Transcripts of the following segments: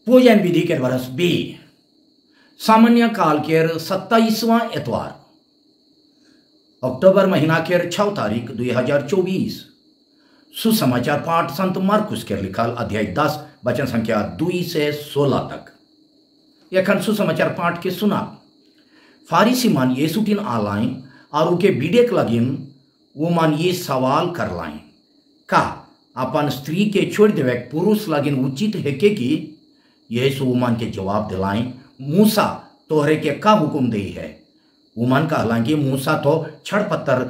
पूजन विधि के वर्ष बी सामान्य काल के 27वां एतवार अक्टूबर महीना के 6 तारीख 2024 सुसमाचार पाठ संत मार्कुस के लिखल अध्याय 10 वचन संख्या 2 से 16 तक। यखन सुसमाचार पाठ के सुना। फारिसी मान यीशु टिन आलाइन और उनके बीडेक लगिन वो मान ये सवाल कर लाइन का अपन स्त्री के छोड़ देवे पुरुष लगिन उचित है कि यीशु उमान के जवाब दिलाइन मूसा तोहरे के का हुक्म दे है। उमान कहला कि मूसा तो छड़ पत्थर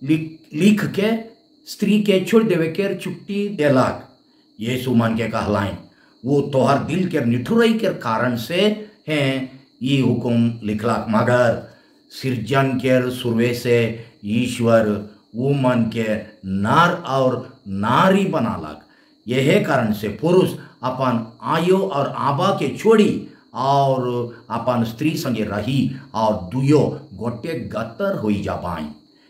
लिख के स्त्री के छोड़ देवे के छुट्टी देलाक। यीशु उमान के कहलाइन वो तोहर दिल के निठुरई के कारण से हैं ये हुक्म लिखलाक, मगर सृजन के शुरुए से ईश्वर उमन के नार और नारी बनालक। यह कारण से पुरुष अपन आयो और आबा के छोड़ी और अपन स्त्री संगे रही और दुयो गोटे गतर होई जा पाए।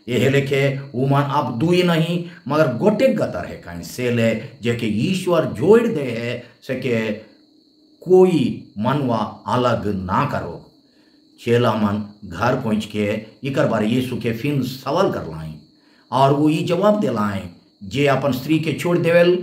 यह लेखे उमन अब दुई नहीं मगर गोटे गतर है कहीं से ले जेके ईश्वर जोड़ दे है सके कोई मनवा अलग ना करो। चेला मन घर पहुँच के इकर बारे यीशु के फिर सवाल कर लाएं और वो ये जवाब दिलाएं जे अपन स्त्री के छोड़ देवेल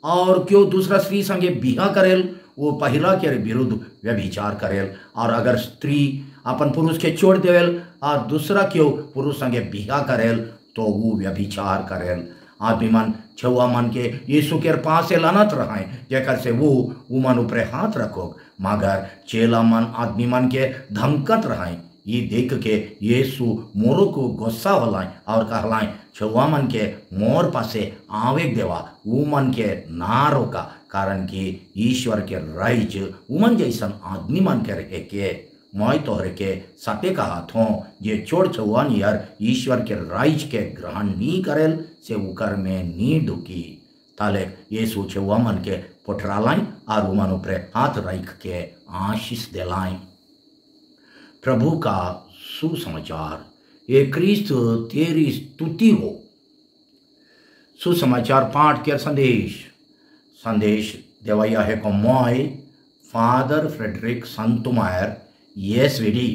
और क्यों दूसरा स्त्री संगे बिहा करेल वो पहला के विरुद्ध व्यभिचार करेल, और अगर स्त्री अपन पुरुष के छोड़ देवेल और दूसरा क्यों पुरुष संगे बिहा करेल तो वो व्यभिचार करेल। आदमी मन छुआ मन के यीशु के पास से लानत रहे जेकर से वो उमन ऊपर हाथ रखो, मगर चेला मन आदमी मन के धमकत रहे। ये देख के यीशु मोरो को गुस्सा होलाए और कहलाए छुआ मन के मोर पासे आवेग देवा उमन के ना रोका, कारण कि ईश्वर के राइज उमन जैसन आदमी मन के रहे के मैं तोहरे के सते कहा थो जे छोड़ छुआन यार ईश्वर के राइज के ग्रहण नी करेल से उकर में नी ढुकी। ताले यीशु छुआ मन के पोठरालाइन और उमन ऊपर हाथ रख के आशीष दिलाएं। प्रभु का सुसमाचार। ये क्रिस्त तेरी स्तुति हो। सुसमाचार पाठ के संदेश देवैया है को मैं फादर फ्रेडरिक संतुमायर एसवीडी।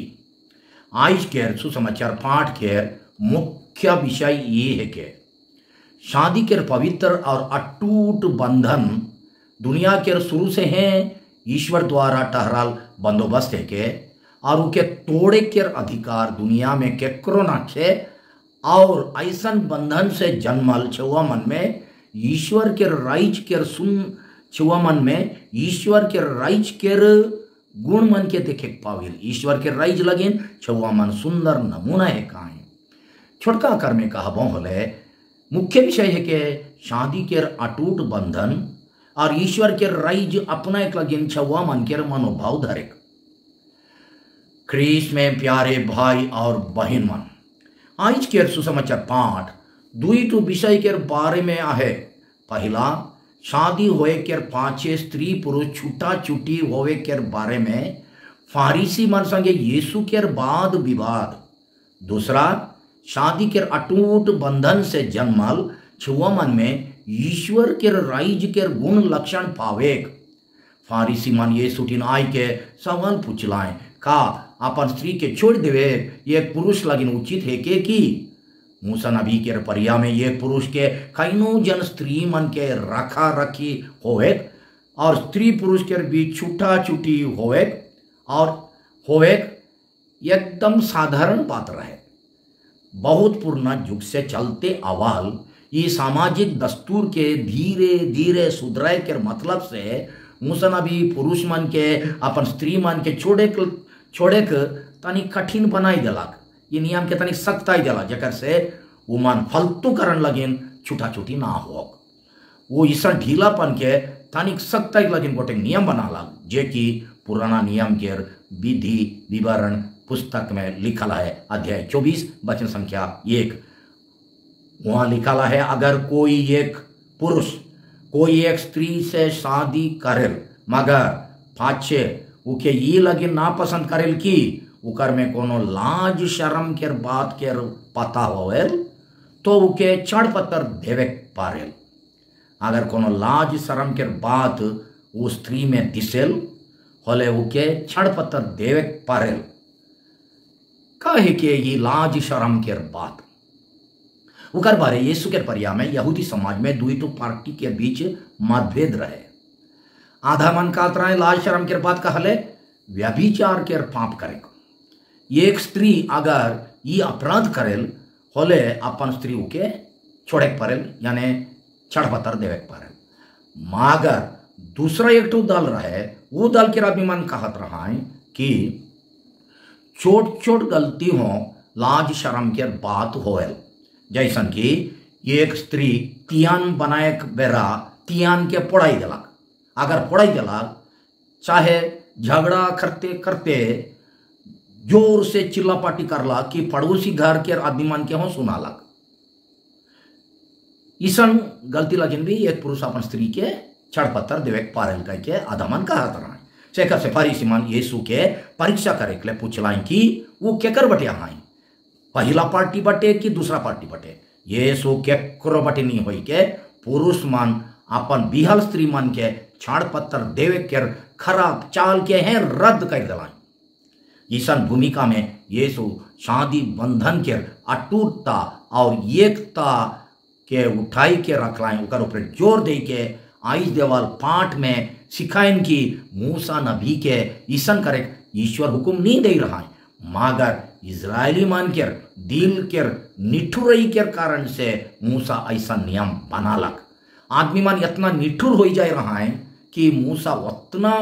आज के सुसमाचार पाठ के मुख्य विषय ये है कि शादी के पवित्र और अटूट बंधन दुनिया के शुरू से हैं ईश्वर द्वारा टहराल बंदोबस्त है के और उनके तोड़े के अधिकार दुनिया में केकरो ना छे, और ऐसन बंधन से जन्मल छुआ मन में ईश्वर के राइज के सुन छुआ मन में ईश्वर के राइज के गुण मन के देखे पाविल। ईश्वर के राइज लगिन छुआ मन सुंदर नमूना है काहे छोटका कर में कहबो होले मुख्य विषय है कि शादी के अटूट बंधन और ईश्वर के राइज अपना एक लगिन छुआ मन के मनोभाव धरे। क्रिस्त में प्यारे भाई और बहन मन, आज के सुसमाचार पाठ दुईटू विषय के बारे में आहे। पहला शादी होए के पांचे स्त्री पुरुष छूटा छुटी होवे के बारे में फारिसी मन संगे यीशु के बाद विवाद। दूसरा शादी के अटूट बंधन से जन्मल छुआ मन में ईश्वर के राइज के गुण लक्षण पावे। फारिसी मन यीशु टिन आई के सवाल पूछलाएं का अपन स्त्री के छोड़ देवे एक पुरुष लगिन उचित है कि मूसा नबी के परिया में एक पुरुष के कईनो जन स्त्री मन के रखा रखी होवे और स्त्री पुरुष के बीच छूटा छुटी होवे और होवे एकदम साधारण बात रहे। बहुत पुराना युग से चलते अवाल ये सामाजिक दस्तूर के धीरे धीरे सुधराए के मतलब से मूसा नबी पुरुष मन के अपन स्त्री मन के छोड़े के तनी कठिन बनाई देलक। ये नियम के तनी सख्ताई देला जकर से उमन फालतू करन लगिन छूटा छुटी ना हो। वो ईसा ढीलापन के तनिक सख्ताई लगिन गोटे नियम बनाला जे कि पुराना नियम के विधि विवरण पुस्तक में लिखल है अध्याय 24 वचन संख्या 1। वहाँ लिखल है अगर कोई एक पुरुष कोई एक स्त्री से शादी करेल मगर पाछे उके ये लगे ना पसंद करेल कि उकर में कोनो लाज शर्म के बात के पता होवेल तो उके चढ़ पत्थर देवे पारेल। अगर कोनो लाज शर्म के बात वो स्त्री में दिसेल होले उके छड़ पत्थर देवे पारेल कहे के ये लाज शर्म के बात उकर बारे यीशु के परिया में यहूदी समाज में दुई तो पार्टी के बीच मतभेद रहे। आधा मन का तरह लाज शर्म के बात कहले व्यभिचार के पाप करेगा। एक स्त्री अगर ये अपराध करेल होले अपन स्त्री के छोड़े परेल यानी छड़ पत्थर देवे परेल। मगर दूसरा एक तो दल रहे वो दल के अभिमान कहत रहा है कि छोट छोट गलती हो लाज शर्म के बात होएल। जैसन कि एक स्त्री तियान बनाए बेरा तियान के पढ़ाई दिलक, अगर पढ़ाई दिलक चाहे झगड़ा करते करते जोर से चिल्ला पाटी करला कि पड़ोसी घर के आदमीमान के हो सुनालक। ईसन गलती लगिन भी एक पुरुष अपन स्त्री के छड़ पत्थर देवे पारेल कह के आधामन कहा तरह शेखर से फरीसीमान यीशु के परीक्षा करे के लिए पूछलाइन कि वो केकर बटे आए, पहला पार्टी बटे कि दूसरा पार्टी बटे। यीशु केकरो बटे नहीं होई के पुरुष मान अपन बिहल स्त्री मन के छाड़ पत्थर देवे के खराब चाल के हैं रद्द कर दिलाएं। ईसन भूमिका में यीशु शादी बंधन के अटूटता और एकता के उठाई के रखलाएं उकर ऊपर जोर दे के आइस देवाल पाठ में सिखाइन की मूसा नबी के ईसन करे ईश्वर हुकुम नहीं दे रहा है, मगर इजरायली मान के दिल के निठुरई के कारण से मूसा ऐसा नियम बनालक। आदमी मान इतना निठुर हो जाए रहा है कि मूसा उतना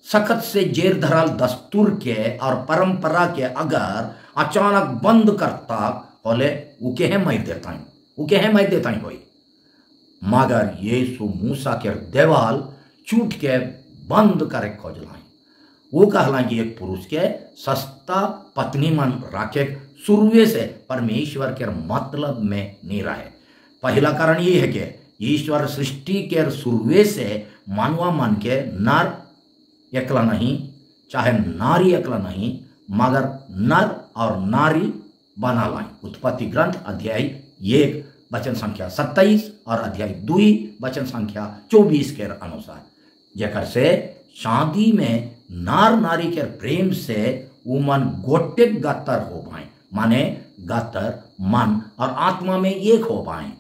सख्त से जेर धरल दस्तूर के और परंपरा के अगर अचानक बंद करता होले उके है मार देता ही होई। मगर यीशु मूसा के देवाल चूट के बंद करे खोजलाई। वो कहला कि एक पुरुष के सस्ता पत्नी मन राखे शुरुए से परमेश्वर के मतलब में नहीं रहे। पहला कारण ये है कि ईश्वर सृष्टि के शुरुए से मानवा मन के नर एकला नहीं चाहे नारी एकला नहीं मगर नर और नारी बना लाई। उत्पत्ति ग्रंथ अध्याय 1 वचन संख्या 27 और अध्याय 2 वचन संख्या 24 के अनुसार जेकर से शादी में नार नारी के प्रेम से उमन गोटे गतर हो पाए, माने गतर मन और आत्मा में एक हो पाए।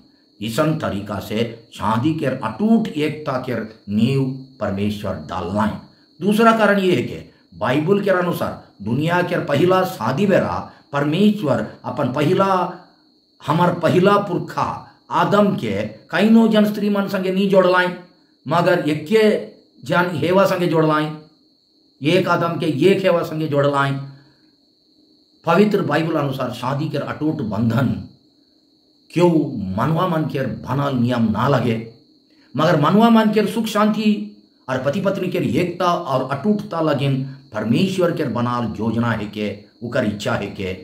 इसन तरीका से शादी के अटूट एकता के नींव परमेश्वर डालनाए। दूसरा कारण ये है कि बाइबल के अनुसार दुनिया के पहला शादी बेरा परमेश्वर अपन हमार पहला पुरखा आदम के कईनो जन स्त्री मन संगे नहीं जोड़लाई मगर एक जन हेवा संगे जोड़लाई, एक आदम के एक हेवा संगे जोड़लाई। पवित्र बाइबल अनुसार शादी के अटूट बंधन क्यों मनवा मन के बनल नियम ना लगे, मगर मनवा मन के सुख शांति और पति पत्नी के एकता और अटूटता लगिन परमेश्वर के बनाल योजना है के उकर इच्छा है के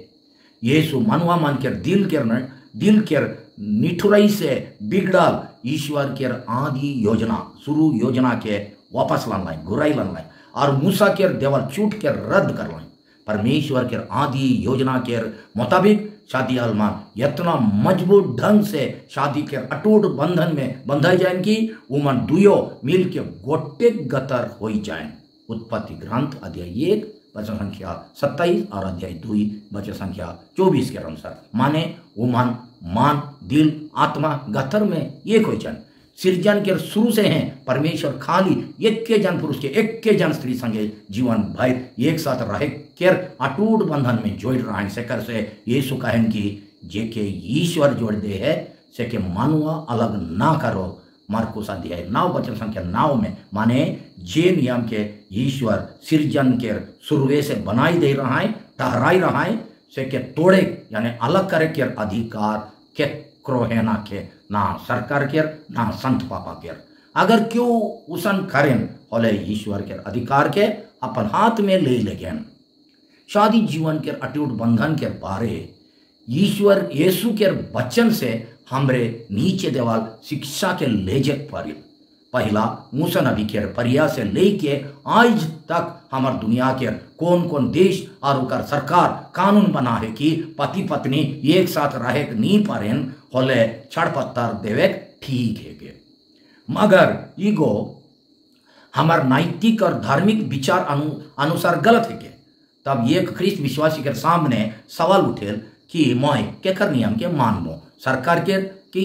यीशु मनवा मन के दिल के निठुरई से बिगड़ल ईश्वर के आदि योजना शुरू योजना के वापस लान घुराई लान और मूसा के देवल चूट के रद्द कर लाई। परमेश्वर के आदि योजना के मुताबिक शादी हलमान इतना मजबूत ढंग से शादी के अटूट बंधन में बंधाई जाए कि उमन दुयो मिल के गोटे गतर हो जाए। उत्पत्ति ग्रंथ अध्याय 1 वचन संख्या 27 और अध्याय 2 वचन संख्या 24 के अनुसार माने उमन मन दिल आत्मा गतर में एक हो जाए। सृजन के शुरू से हैं परमेश्वर खाली एक के जन पुरुष के एक के जन स्त्री संगे जीवन भर एक साथ रहे केर अटूट बंधन में जोड़ रहा है। सेकर से यीशु कहन की जे के ईश्वर जोड़ दे है से के मानुआ अलग ना करो। मार्कुस अध्याय 9 वचन संख्या 9 में माने जे नियम के ईश्वर सृजन के शुरुए से बनाई दे रहा है ठहराई रहा है से के तोड़े यानी अलग करे के अधिकार के क्रोहेना के ना सरकार के ना संत पापा के अगर क्यों उसन करें होले ईश्वर के अधिकार के अपन हाथ में ले लेगेन। शादी जीवन के अटूट बंधन के बारे ईश्वर यीशु के वचन से हमरे नीचे देवाल शिक्षा के लेजे पर पहला मूसा नबी के परिया से लेके आज तक हमार दुनिया के कौन कौन देश और उकर सरकार कानून बना है कि पति पत्नी एक साथ रहे नहीं पारेन होले छड़ पत्थर देवे ठीक है के। मगर ईगो हमार नैतिक और धार्मिक विचार अनुसार गलत है के, तब एक ख्रिस्त विश्वासी के सामने सवाल उठेल कि मैं केकर नियम के मानबो, सरकार के कि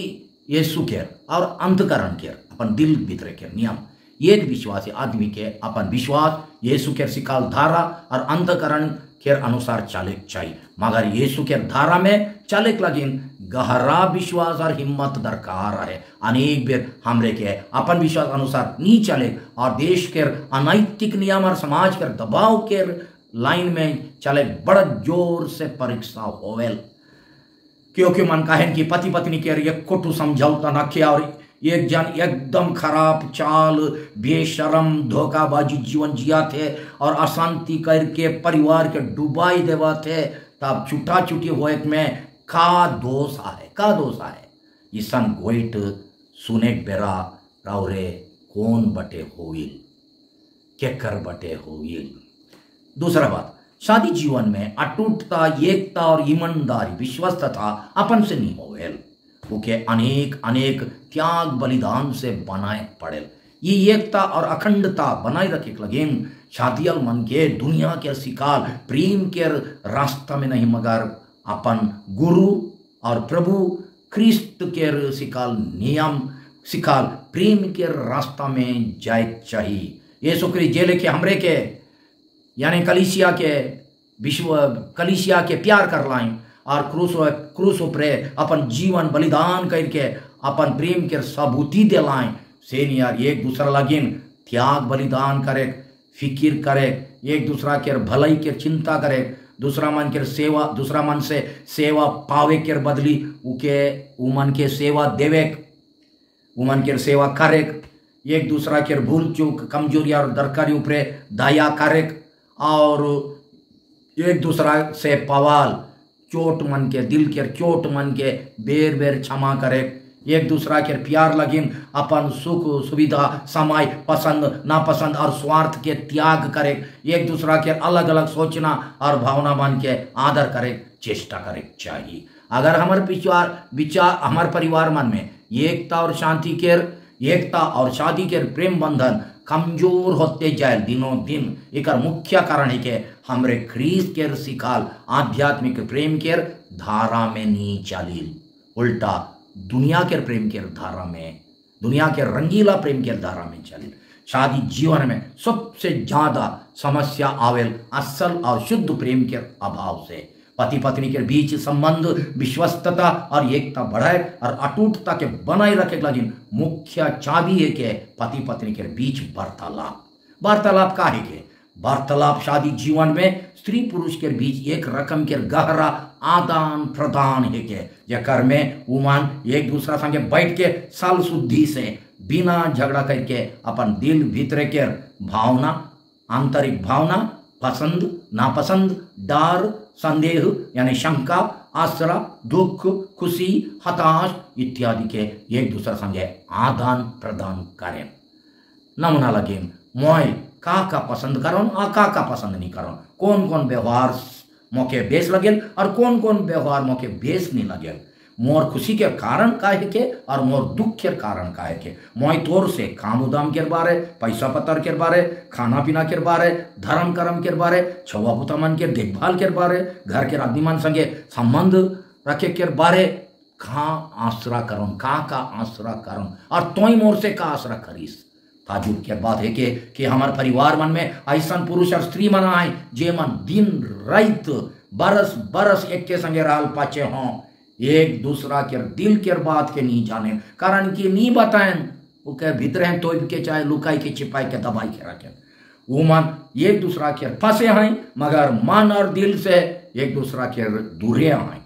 यीशु के और अंतकरण के अपन दिल भीतर के नियम। एक विश्वासी आदमी के अपन विश्वास यीशु के सिखाल धारा और अंतकरण के अनुसार चले चाहिए, मगर यीशु के धारा में चले लगिन गहरा विश्वास और हिम्मत दरकार है। अनेक बेर हमरे के अपन विश्वास अनुसार नहीं चले और देश के अनैतिक नियम और समाज के दबाव के लाइन में चले बड़ा जोर से परीक्षा होवेल, क्योंकि मन कहे कि पति पत्नी के एक कोटू समझौता न किया और एक जन एकदम खराब चाल बेशरम धोखाबाजी जीवन जिया थे और अशांति करके परिवार के डुबाई देवा थे, तब छुटा छुटी होए में का दोष है ईसन गोइट सुने बेरा रावरे कौन बटे होइल केकर बटे होइल। दूसरा बात, शादी जीवन में अटूटता एकता और ईमानदारी विश्वस्तता अपन से नहीं होवेल, ओके अनेक त्याग बलिदान से बनाए पड़ेल। ये एकता और अखंडता बनाए रखे लगेन शादियल मन के दुनिया के सिकाल प्रेम के रास्ता में नहीं, मगर अपन गुरु और प्रभु ख्रिस्त के सिकाल नियम सिकाल प्रेम के रास्ता में जाए चाहिए। यीशु ख्रिस्त जे लेके हमरे के यानी कलीसिया के प्यार कर लाएं और क्रूस उपरे अपन जीवन बलिदान करके अपन प्रेम के सबूती दिलाएं से यार एक दूसरा लगिन त्याग बलिदान करे, फिकिर करे, एक दूसरा के भलाई के चिंता करे, दूसरा मन से सेवा पावे के बदली उमन के सेवा देवे, उमन के सेवा करे, एक दूसरा के भूल चूक कमजोरी और दरकारी उपरे दया करे और एक दूसरा से पवाल चोट मन के दिल के चोट मन के बेर बेर क्षमा करे, एक दूसरा के प्यार लगिन अपन सुख सुविधा समय पसंद नापसंद और स्वार्थ के त्याग करे, एक दूसरा के अलग अलग सोचना और भावना मन के आदर करे चेष्टा करे चाहिए। अगर हमार परिवार मन में एकता और शादी के प्रेम बंधन कमजोर होते जाए दिनों दिन, एक मुख्य कारण है कि हमरे ख्रीस्त के सिखाल आध्यात्मिक प्रेम के धारा में नहीं चलिल, उल्टा दुनिया के प्रेम के धारा में, दुनिया के रंगीला प्रेम के धारा में चलिल। शादी जीवन में सबसे ज्यादा समस्या आवेल असल और शुद्ध प्रेम के अभाव से। पति पत्नी के बीच संबंध विश्वस्तता और एकता बढ़ाए और अटूटता के बनाए रखे लगी मुख्य चाबी है कि पति पत्नी के बीच वार्तालाप का है कि वार्तालाप शादी जीवन में स्त्री पुरुष के बीच एक रकम के गहरा आदान प्रदान है कि जकर में उमान एक दूसरा संगे बैठ के साल शुद्धि से बिना झगड़ा करके अपन दिल भीतर के भावना आंतरिक भावना पसंद नापसंद डर संदेह यानी शंका आश्रा दुख खुशी हताश इत्यादि के एक दूसरा संगे आदान प्रदान करें। नमूना लगे मोय का पसंद करो और का पसंद नहीं करो, कौन कौन व्यवहार मौके बेस लगेल और कौन कौन व्यवहार मौके बेस नहीं लगेल, मोर खुशी के कारण का है के और मोर दुख के कारण का है के, मोय तोर से काम उदाम के बारे पैसा पतर के बारे खाना पीना के बारे धर्म कर्म के बारे छुआ पुता मन के देखभाल के बारे घर के आदमी मन संगे संबंध रखे के बारे का आसरा करो का आसरा करो और तोई मोर से का आसरा करीस। ताजुब की बात है कि हमारे परिवार मन में ऐसा पुरुष और स्त्री मन आए जे मन दिन रात बरस बरस एक के संगे रहल पाचे हों, एक दूसरा के दिल के बात के नहीं जाने कारण कि नहीं बताएं वो के भीतर हैं तो के चाहे लुकाई के छिपाई के दबाई के रखें, वो मन एक दूसरा के फंसे हैं मगर मन और दिल से एक दूसरा के दूरे हैं।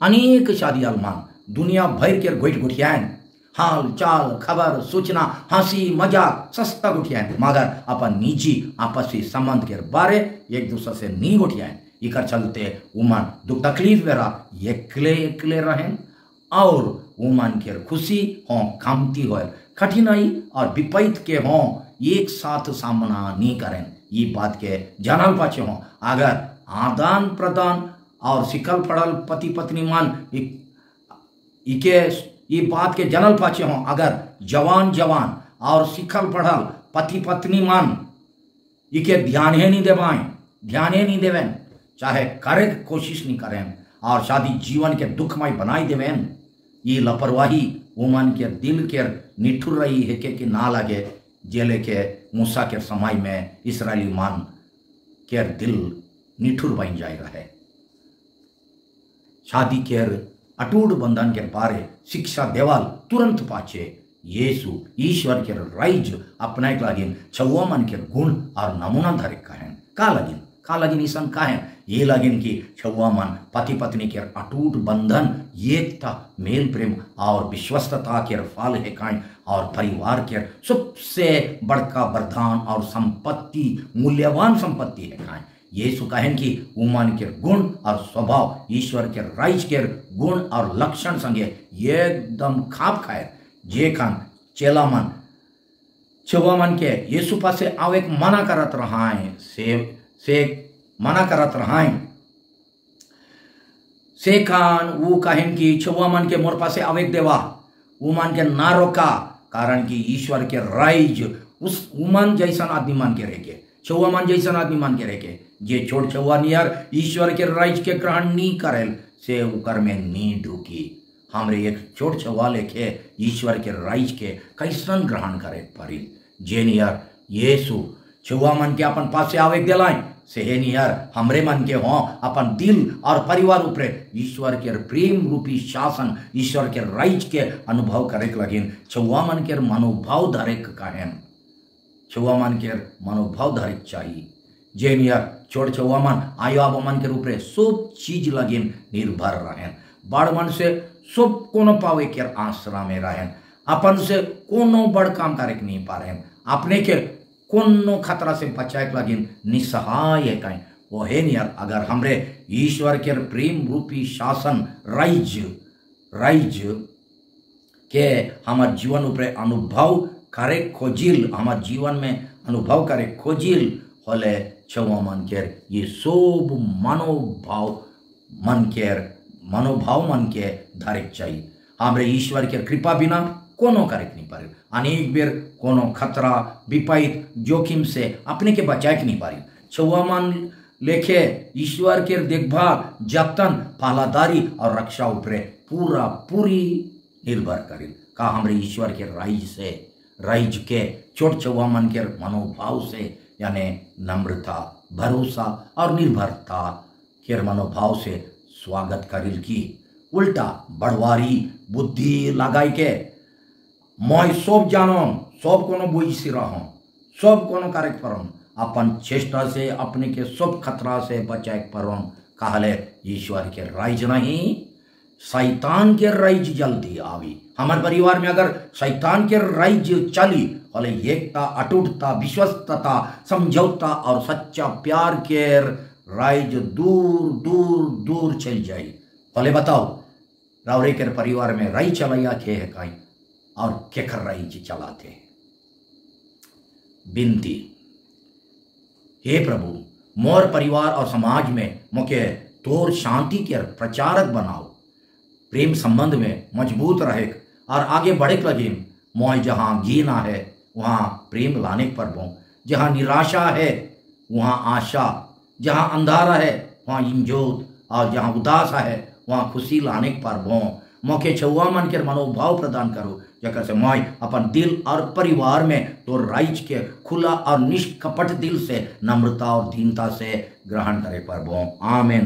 अनेक शादी अलमान दुनिया भर के गोइट गुठियाएं हाल चाल खबर सूचना हंसी मजाक सस्ता गुठियाएं मगर अपन निजी आपसी संबंध के बारे एक दूसरे से नहीं गुठियाएं। इकर चलते उमन दुख तकलीफ में एकले रहें और उमन के खुशी हों कमती हो कठिनाई और विपरीत के हों एक साथ सामना नहीं करें। ये बात के जानल पाचे हों अगर आदान प्रदान और सिकल पड़ल पति पत्नी मान ये बात के जनल पाचे हों अगर जवान और सिखल पढ़ल पति पत्नी मान इके ध्यान ही नहीं देवाएं, ध्यान ही नहीं देवें, चाहे करे कोशिश नहीं करें और शादी जीवन के दुखमय बनाई देवें। ये लापरवाही उमन के दिल के निठुर रही है कि ना लगे जेले के मूसा के समय में इसराइली मान के दिल निठुर बन जाएगा है। शादी के अटूट बंधन के बारे शिक्षा देवाल तुरंत पाछे यीशु ईश्वर के राइज अपना एक लागिन छुआ मन के गुण और नमूना धरे कहें का लगिन ईसन कहें ये लगिन की छुआ मन पति पत्नी के अटूट बंधन एकता मेल प्रेम और विश्वस्तता के फल है कहें और परिवार के सबसे बड़का वरदान और संपत्ति मूल्यवान संपत्ति है कहें। यीशु कहें कि उमन के गुण और स्वभाव ईश्वर के राइज के गुण और लक्षण संगे एकदम खाप खाए जे खान चेला मन छुआ मन के यीशु पास से आवे मना करत रहाएं से मना करत रहाएं से खान वो कहें कि छुआ मन के मोर पास से आवे देवा उमन के ना रोका कारण कि ईश्वर के राइज उस उमन जैसा आदमी मान के रह के छुआ मन जैसा आदमी मान के रह के जे छोड़ छुआ नियर ईश्वर के राइज के ग्रहण नहीं करेल से उकर में नी ढुकी। हमरे एक छोट छुआ लेके ईश्वर के राइज के कैसन ग्रहण करे पड़ी जे नियर यीशु छुआ मन के अपन पास से आवे दिलाएं से नियर हमरे मन के हों अपन दिल और परिवार ऊपर ईश्वर के प्रेम रूपी शासन ईश्वर के राइज के अनुभव करे लगिन छुआ मन के मनोभाव धरे कहें छुआ मन के मनोभाव धरे चाहिए जे नियर छोड़ छुआ मन आयो अब मन के रूप में सब चीज लगिन निर्भर रहें बड़ मन से सब कोनो पावे के आसरा में रहें अपन से कोनो बड़ काम करे नहीं पा रहे अपने के कोनो खतरा से बचाए लगिन निसहाय है कहीं वो है नियर अगर हमरे ईश्वर के प्रेम रूपी शासन राइज के हमार जीवन ऊपर अनुभव करे खोजिल हमार जीवन में अनुभव करे खोजिल होले छुआ मन के ये सब मनोभाव मन के धरे चाहिए हमरे ईश्वर के कृपा बिना कोनो करे नहीं पारे अनेक बेर कोनो खतरा विपरीत जोखिम से अपने के बचाए नहीं पारी छुआ मन लेखे ईश्वर के देखभाल जतन पहलादारी और रक्षा ऊपर पूरी निर्भर करे का हमरे ईश्वर के राइज के छोट छुआ मन के मनोभाव से यानी नम्रता भरोसा और निर्भरता के मनोभाव से स्वागत करिल की उल्टा बढ़वारी बुद्धि लगाई के मैं सब जानो सब कोनो बुझी रहो सब कोनो कार्य करो अपन चेष्टा से अपने के सब खतरा से बचाए परो कहले ईश्वर के राइज नहीं शैतान के राइज जल्दी आवी हमारे परिवार में अगर शैतान के राइज चली बोले एकता अटूटता विश्वस्तता समझौता और सच्चा प्यार के राइज दूर दूर दूर चल जाए बोले बताओ रावरे के परिवार में राई चलाइया खे है काई और केकर राइज चलाते बिनती हे प्रभु मोर परिवार और समाज में मुके तोर शांति के प्रचारक बनाओ प्रेम संबंध में मजबूत रहे और आगे बढ़े लगे मोय जहाँ घीना है वहाँ प्रेम लाने पर बो जहाँ निराशा है वहाँ आशा जहाँ अंधारा है वहाँ इंजोत और जहाँ उदासा है वहाँ खुशी लाने पर बो मौके छुआ मन के मनोभाव प्रदान करो जकर से मैं अपन दिल और परिवार में तो राइज के खुला और निष्कपट दिल से नम्रता और दीनता से ग्रहण करे पर बो आमीन।